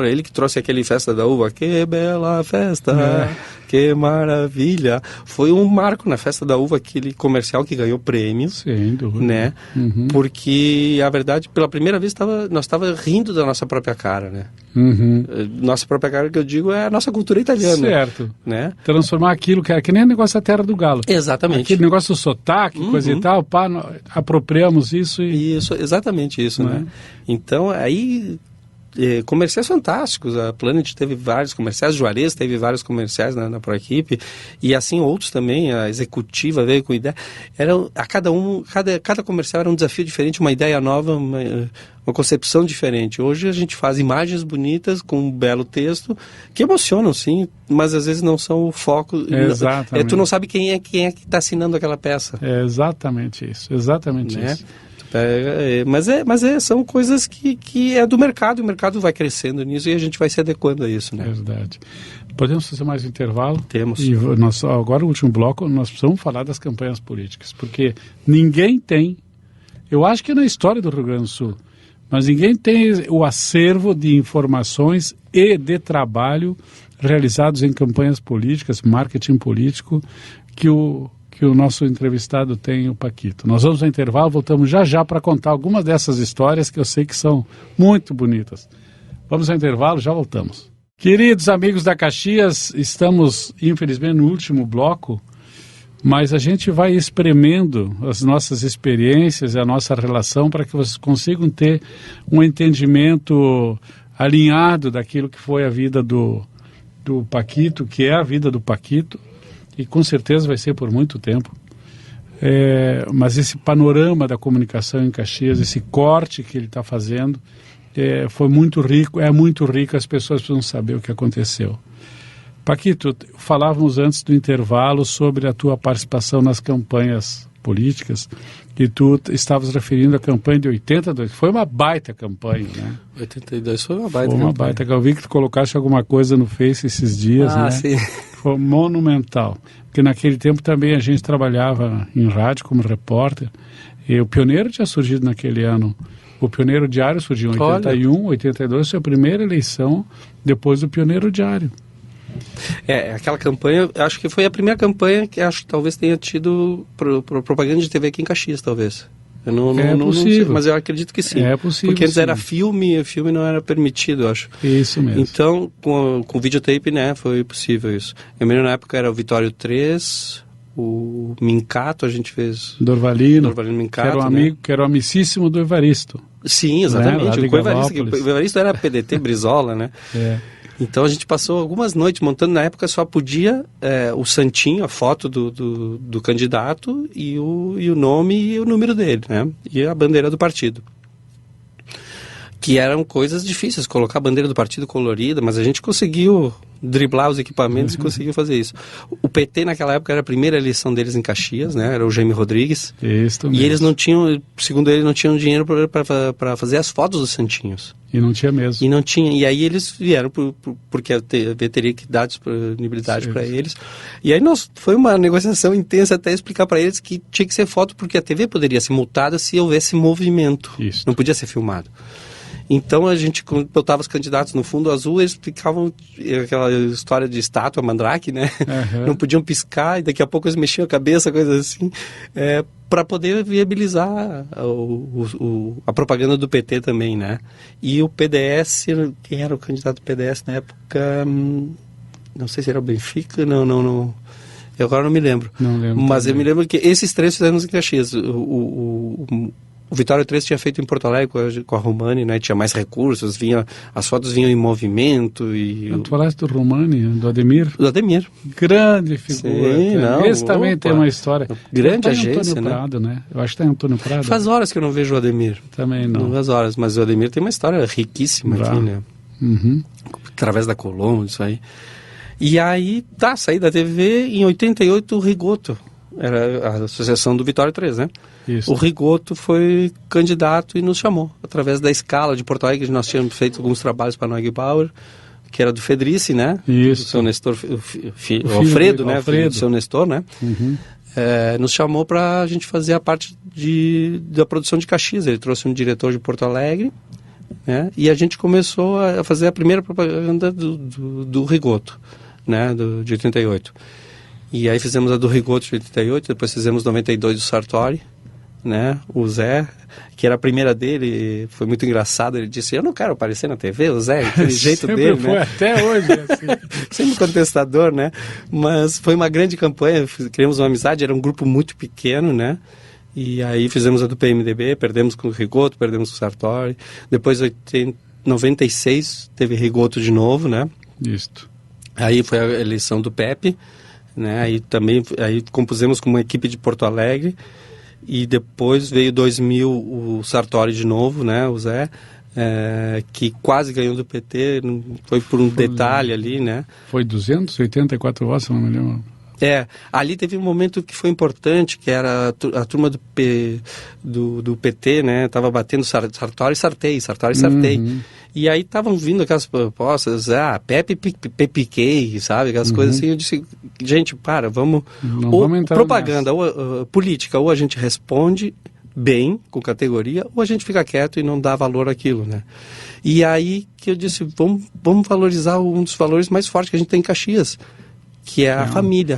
ele que trouxe aquele Festa da Uva, que bela festa, que maravilha. Foi um marco na Festa da Uva, aquele comercial que ganhou prêmio. Sem dúvida. Né? Uhum. Porque, a verdade, pela primeira vez nós estávamos rindo da nossa própria cara, né? Uhum. Nossa própria cara, que eu digo, é a nossa cultura italiana. Certo. Né? Transformar aquilo que era que nem o negócio da Terra do Galo. Exatamente. Aquele negócio do sotaque, coisa e tal, pá, apropriamos isso e... Isso, exatamente isso, né? Então, aí... comerciais fantásticos, a Planet teve vários comerciais, Juarez teve vários comerciais na ProEquipe, e assim outros também, a executiva veio com ideia, cada comercial era um desafio diferente, uma ideia nova, uma concepção diferente. Hoje a gente faz imagens bonitas com um belo texto, que emocionam sim, mas às vezes não são o foco. Exatamente. Tu não sabe quem é que está assinando aquela peça. É exatamente isso, exatamente isso. Mas são coisas que é do mercado, e o mercado vai crescendo nisso e a gente vai se adequando a isso, né? Verdade. Podemos fazer mais um intervalo? Temos. E agora o último bloco, nós precisamos falar das campanhas políticas, porque ninguém tem, eu acho que é na história do Rio Grande do Sul, mas ninguém tem o acervo de informações e de trabalho realizados em campanhas políticas, marketing político, que o nosso entrevistado tem, o Paquito. Nós vamos ao intervalo, voltamos já para contar algumas dessas histórias que eu sei que são muito bonitas. Vamos ao intervalo, já voltamos. Queridos amigos da Caxias, estamos infelizmente no último bloco, mas a gente vai espremendo as nossas experiências e a nossa relação para que vocês consigam ter um entendimento alinhado daquilo que foi a vida do Paquito, que é a vida do Paquito, e com certeza vai ser por muito tempo. Mas esse panorama da comunicação em Caxias, esse corte que ele está fazendo, foi muito rico, é muito rico, as pessoas precisam saber o que aconteceu. Paquito, falávamos antes do intervalo sobre a tua participação nas campanhas políticas, e tu estavas referindo à campanha de 82, foi uma baita campanha, né? 82 foi uma baita campanha. Foi uma baita, eu vi que tu colocaste alguma coisa no Face esses dias, né? Sim. Foi monumental, porque naquele tempo também a gente trabalhava em rádio como repórter, e o Pioneiro tinha surgido naquele ano. O Pioneiro Diário surgiu em 81, 82, foi a primeira eleição depois do Pioneiro Diário. Aquela campanha, acho que foi a primeira campanha que acho que talvez tenha tido propaganda de TV aqui em Caxias, talvez. Eu não sei, mas eu acredito que sim. É possível. Porque antes sim. era filme, o filme não era permitido, eu acho. Isso mesmo. Então, com videotape, né, foi possível isso. Eu me lembro na época era o Vitório 3, o Mincato, a gente fez... Dorvalino Mincato, que era um amigo, que era o amicíssimo do Evaristo. Sim, exatamente. Né? O Evaristo era PDT Brizola, né? Então a gente passou algumas noites montando, na época só podia o santinho, a foto do candidato e o nome e o número dele, né? E a bandeira do partido. Que eram coisas difíceis, colocar a bandeira do partido colorida, mas a gente conseguiu driblar os equipamentos e conseguiu fazer isso. O PT naquela época era a primeira eleição deles em Caxias, né? Era o Jaime Rodrigues. Isso mesmo. E eles não tinham, segundo ele, não tinham dinheiro para fazer as fotos dos santinhos. E não tinha mesmo. E não tinha. E aí eles vieram porque a TV teria que dar disponibilidade para eles. E aí foi uma negociação intensa até explicar para eles que tinha que ser foto porque a TV poderia ser multada se houvesse movimento. Isso. Não podia ser filmado. Então a gente botava os candidatos no fundo azul, eles ficavam aquela história de estátua, mandrake, né? Não podiam piscar e daqui a pouco eles mexiam a cabeça, coisas assim, para poder viabilizar a propaganda do PT também, né? E o PDS, quem era o candidato do PDS na época? Não sei se era o Benfica, não. Eu agora não me lembro. Não lembro. Mas também. eu me lembro que esses três fizemos em Caxias. O Vitório 3 tinha feito em Porto Alegre com a Romani, né? Tinha mais recursos, as fotos vinham em movimento e... Tu falaste do Romani, do Ademir? Do Ademir. Grande figura. Sim, não, esse também tem uma história. Grande agência, Antônio Prado, né? Eu acho que tem Antônio Prado. Faz horas que eu não vejo o Ademir. Também não. Não faz horas, mas o Ademir tem uma história riquíssima aqui, né? Através da Colombo, isso aí. E aí, saí da TV em 88, o Rigoto. Era a associação do Vitório 3, né? Isso. O Rigoto foi candidato e nos chamou, através da escala de Porto Alegre. Nós tínhamos feito alguns trabalhos para a Noig Bauer, que era do Fedrice, né? Isso. O seu Nestor, o Alfredo, né? Alfredo. O seu Nestor, né? Nos chamou para a gente fazer a parte da produção de Caxias. Ele trouxe um diretor de Porto Alegre, né? E a gente começou a fazer a primeira propaganda do Rigoto. né, de 88. E aí fizemos a do Rigoto de 88, depois fizemos 92 do Sartori, né, o Zé, que era a primeira dele, foi muito engraçado, ele disse, eu não quero aparecer na TV, o Zé, aquele jeito dele, foi, né? Até hoje, assim. Sempre contestador, né? Mas foi uma grande campanha, criamos uma amizade, era um grupo muito pequeno, né? E aí fizemos a do PMDB, perdemos com o Rigoto, perdemos com o Sartori, depois 96 teve Rigoto de novo, né? Isto. Aí foi a eleição do Pepe, né? Aí compusemos com uma equipe de Porto Alegre, e depois veio 2000 o Sartori de novo, né? O Zé, que quase ganhou do PT, foi por um detalhe ali, né? Foi 284 votos, se não me lembro. Ali teve um momento que foi importante, que era a turma do PT, né? Tava batendo Sartori, Sartei. Uhum. E aí estavam vindo aquelas propostas, Pepe Piquet, sabe? Aquelas coisas assim. Eu disse, gente, vamos entrar propaganda, ou política, ou a gente responde bem, com categoria, ou a gente fica quieto e não dá valor àquilo, né? E aí que eu disse, vamos valorizar um dos valores mais fortes que a gente tem em Caxias, que é a família.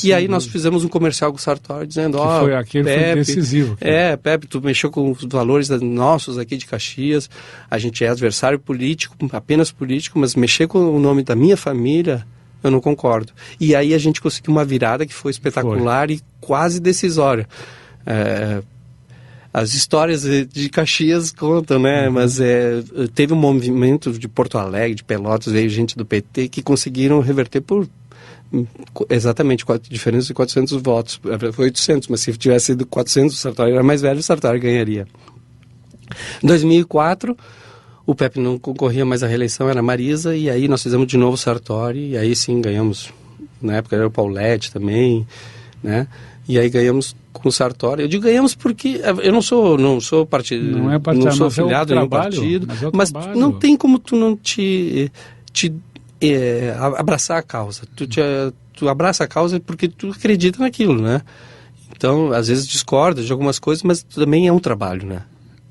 E aí nós fizemos um comercial com o Sartori dizendo, Pepe, foi decisivo. Pepe, tu mexeu com os valores nossos aqui de Caxias, a gente é adversário político, apenas político, mas mexer com o nome da minha família, eu não concordo. E aí a gente conseguiu uma virada que foi espetacular e quase decisória. As histórias de Caxias contam, né? Mas teve um movimento de Porto Alegre, de Pelotas, veio gente do PT que conseguiram reverter por exatamente diferença de 400 votos. Foi 800, mas se tivesse sido 400, o Sartori era mais velho, o Sartori ganharia. Em 2004, o Pepe não concorria mais à reeleição, era a Marisa, e aí nós fizemos de novo o Sartori, e aí sim ganhamos. Na época era o Paulette também, né? E aí ganhamos com o Sartori. Eu digo ganhamos porque eu não sou partido, não sou afiliado a nenhum partido, mas não tem como tu não te abraçar a causa. Tu abraça a causa porque tu acredita naquilo, né? Então, às vezes discorda de algumas coisas, mas também é um trabalho, né?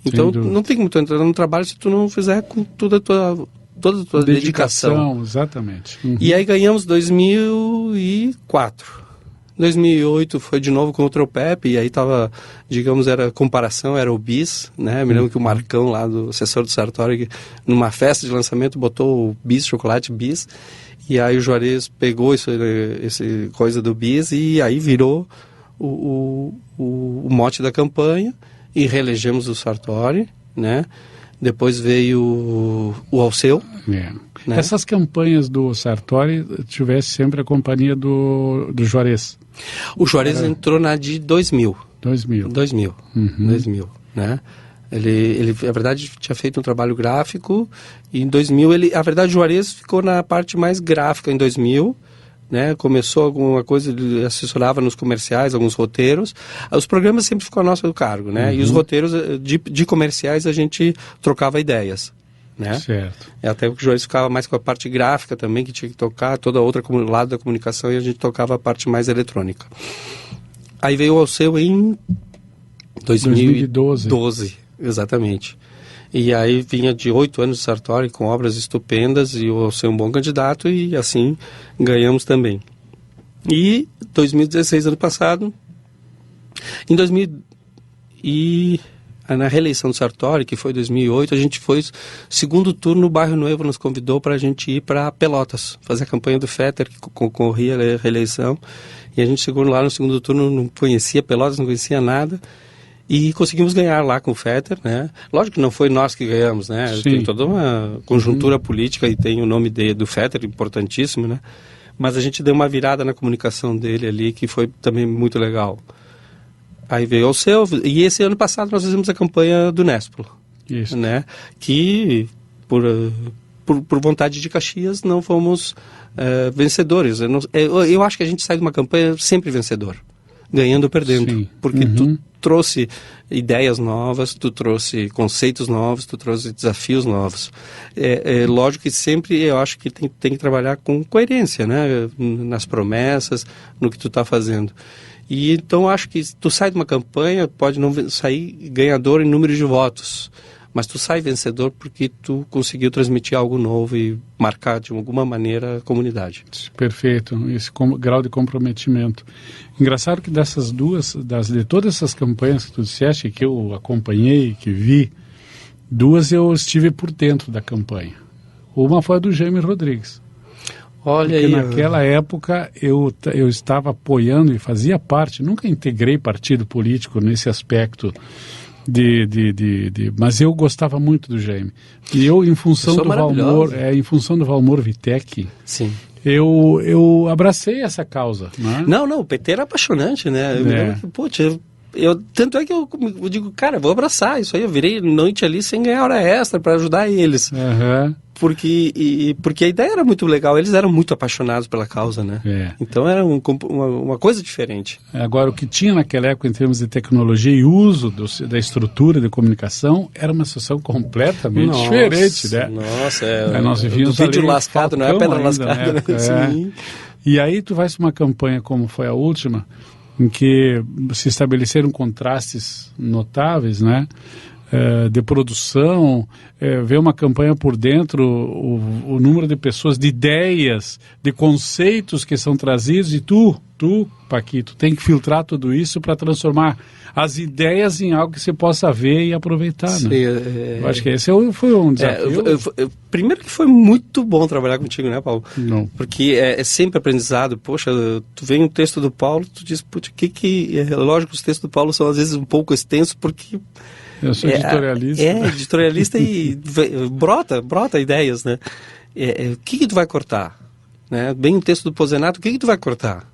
Então, não tem como tu entrar no trabalho se tu não fizer com toda a tua dedicação. Exatamente. E aí ganhamos 2004. 2008 foi de novo contra o Pepe, e aí tava, digamos, era comparação, era o Bis, né? Me lembro que o Marcão lá, do assessor do Sartori, numa festa de lançamento, botou o Bis, chocolate Bis, e aí o Juarez pegou esse coisa do Bis, e aí virou o mote da campanha, e reelegemos o Sartori, né? Depois veio o Alceu. Né? Essas campanhas do Sartori tivesse sempre a companhia do Juarez. O Juarez entrou na de 2000. 2000, né? Ele, na verdade, tinha feito um trabalho gráfico, e em 2000, na verdade, o Juarez ficou na parte mais gráfica em 2000, né? Começou alguma coisa, ele assessorava nos comerciais, alguns roteiros. Os programas sempre ficou a nosso cargo, né? E os roteiros de comerciais a gente trocava ideias, né? Certo. Até porque o Juarez ficava mais com a parte gráfica também, que tinha que tocar, toda a outra lado da comunicação, e a gente tocava a parte mais eletrônica. Aí veio o Alceu em 2012. Exatamente. E aí vinha de 8 anos de Sartori com obras estupendas, e o Alceu um bom candidato, e assim ganhamos também. E 2016, ano passado, na reeleição do Sartori, que foi em 2008, a gente foi segundo turno, o Bairro Novo nos convidou para a gente ir para Pelotas, fazer a campanha do Fetter, que concorria à reeleição, e a gente chegou lá no segundo turno, não conhecia Pelotas, não conhecia nada, e conseguimos ganhar lá com o Fetter, né? Lógico que não foi nós que ganhamos, né? Sim. Tem toda uma conjuntura política, e tem o nome do Fetter, importantíssimo, né? Mas a gente deu uma virada na comunicação dele ali, que foi também muito legal. Aí veio o Alceu, e esse ano passado nós fizemos a campanha do Nespolo. Isso. Né? Que, por vontade de Caxias, não fomos vencedores. Eu acho que a gente sai de uma campanha sempre vencedor, ganhando ou perdendo. Sim. Porque tu trouxe ideias novas, tu trouxe conceitos novos, tu trouxe desafios novos. Lógico que sempre eu acho que tem que trabalhar com coerência, né? Nas promessas, no que tu está fazendo. E então acho que tu sai de uma campanha, pode não sair ganhador em número de votos, mas tu sai vencedor porque tu conseguiu transmitir algo novo e marcar de alguma maneira a comunidade. Perfeito, esse grau de comprometimento. Engraçado que de todas essas campanhas que tu disseste, que eu acompanhei, que vi, 2 eu estive por dentro da campanha. Uma foi a do Jaime Rodrigues. Olha porque aí. Naquela época eu estava apoiando e fazia parte, nunca integrei partido político nesse aspecto mas eu gostava muito do Jaime. E eu, em função do Valmor Vitek, sim, eu abracei essa causa. Né? Não, o PT era apaixonante, né? Eu me lembro que, putz, tanto é que eu digo, cara, vou abraçar isso aí. Eu virei noite ali sem ganhar hora extra para ajudar eles. Uhum. Porque a ideia era muito legal, eles eram muito apaixonados pela causa, né? Então era uma coisa diferente. Agora, o que tinha naquela época em termos de tecnologia e uso da estrutura de comunicação era uma situação completamente diferente, né? Nossa, nós vivíamos o vídeo lascado, não é a pedra lascada, né? Sim. E aí tu vais para uma campanha como foi a última, em que se estabeleceram contrastes notáveis, né? De produção, ver uma campanha por dentro, o número de pessoas, de ideias, de conceitos que são trazidos, e tu, Paquito, tem que filtrar tudo isso para transformar as ideias em algo que você possa ver e aproveitar. Sim, né? Eu acho que esse foi um desafio. Primeiro que foi muito bom trabalhar contigo, né, Paulo? Não. Porque é sempre aprendizado. Poxa, tu vem um texto do Paulo, tu diz, putz, lógico, os textos do Paulo são às vezes um pouco extensos, porque eu sou editorialista. Editorialista e brota ideias, né? O que tu vai cortar? Né? Bem o texto do Pozenato, o que tu vai cortar?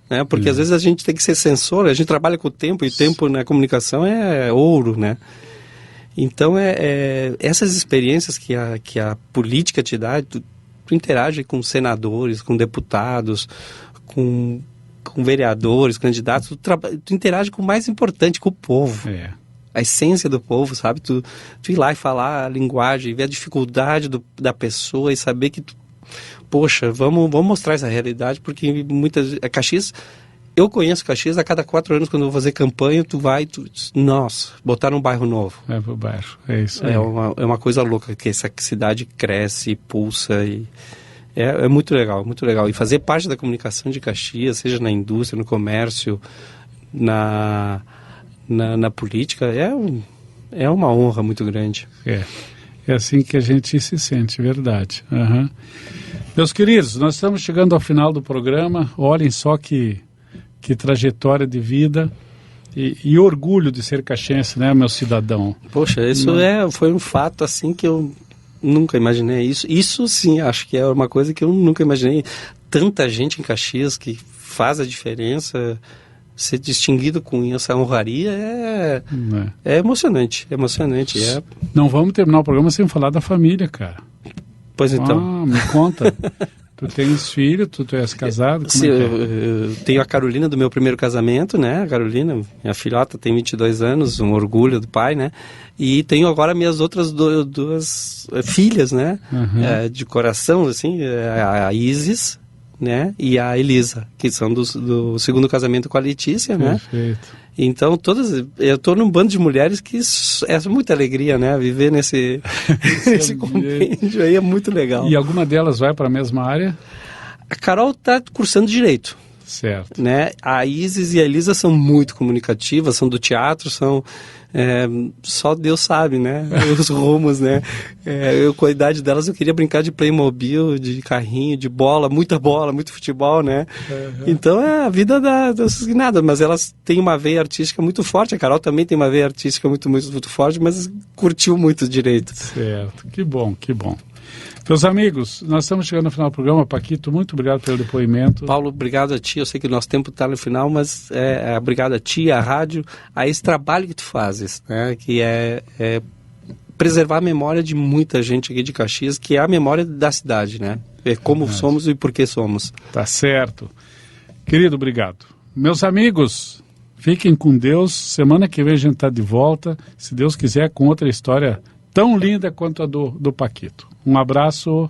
Né? Porque às vezes a gente tem que ser censor, a gente trabalha com o tempo, e tempo na comunicação é ouro, né? Então, essas experiências que a política te dá, tu interage com senadores, com deputados, com vereadores, candidatos, tu interage com o mais importante, com o povo. A essência do povo, sabe? Tu ir lá e falar a linguagem, ver a dificuldade da pessoa e saber que, poxa, vamos mostrar essa realidade, porque Caxias, eu conheço Caxias, a cada 4 anos, quando eu vou fazer campanha, nossa, botaram um bairro novo. Pro bairro, é isso aí. É uma coisa louca, que essa cidade cresce, pulsa e... É muito legal, muito legal. E fazer parte da comunicação de Caxias, seja na indústria, no comércio, na política, é uma honra muito grande. É assim que a gente se sente, verdade. Uhum. Meus queridos, nós estamos chegando ao final do programa. Olhem só que trajetória de vida e orgulho de ser caxiense, né, meu cidadão? Poxa, isso foi um fato assim que eu nunca imaginei. Isso sim, acho que é uma coisa que eu nunca imaginei. Tanta gente em Caxias que faz a diferença... Ser distinguido com essa honraria é emocionante, Não vamos terminar o programa sem falar da família, cara. Pois então. Me conta. Tu tens filho, tu és casado? Como eu tenho a Carolina do meu primeiro casamento, né? A Carolina, minha filhota, tem 22 anos, um orgulho do pai, né? E tenho agora minhas outras duas filhas, né? Uhum. De coração, assim, a Isis, né? E a Elisa, que são do segundo casamento com a Letícia, né? Perfeito. Então, eu estou num bando de mulheres que é muita alegria, né? Viver nesse compêndio aí é muito legal. E alguma delas vai para a mesma área? A Carol está cursando Direito. Certo. Né? A Isis e a Elisa são muito comunicativas, são do teatro, são... só Deus sabe, né? Os rumos, né? Eu, com a idade delas, eu queria brincar de Playmobil, de carrinho, de bola, muito futebol, né? Uhum. Então é a vida das nada, mas elas têm uma veia artística muito forte. A Carol também tem uma veia artística muito, muito, muito forte, mas curtiu muito o Direito. Certo, que bom, que bom. Meus amigos, nós estamos chegando ao final do programa. Paquito, muito obrigado pelo depoimento. Paulo, obrigado a ti. Eu sei que o nosso tempo está no final, mas obrigado a ti, à rádio, a esse trabalho que tu fazes, né? Que é preservar a memória de muita gente aqui de Caxias, que é a memória da cidade, né? É como somos e por que somos. Tá certo. Querido, obrigado. Meus amigos, fiquem com Deus. Semana que vem a gente está de volta, se Deus quiser, com outra história tão linda quanto a do Paquito. Um abraço.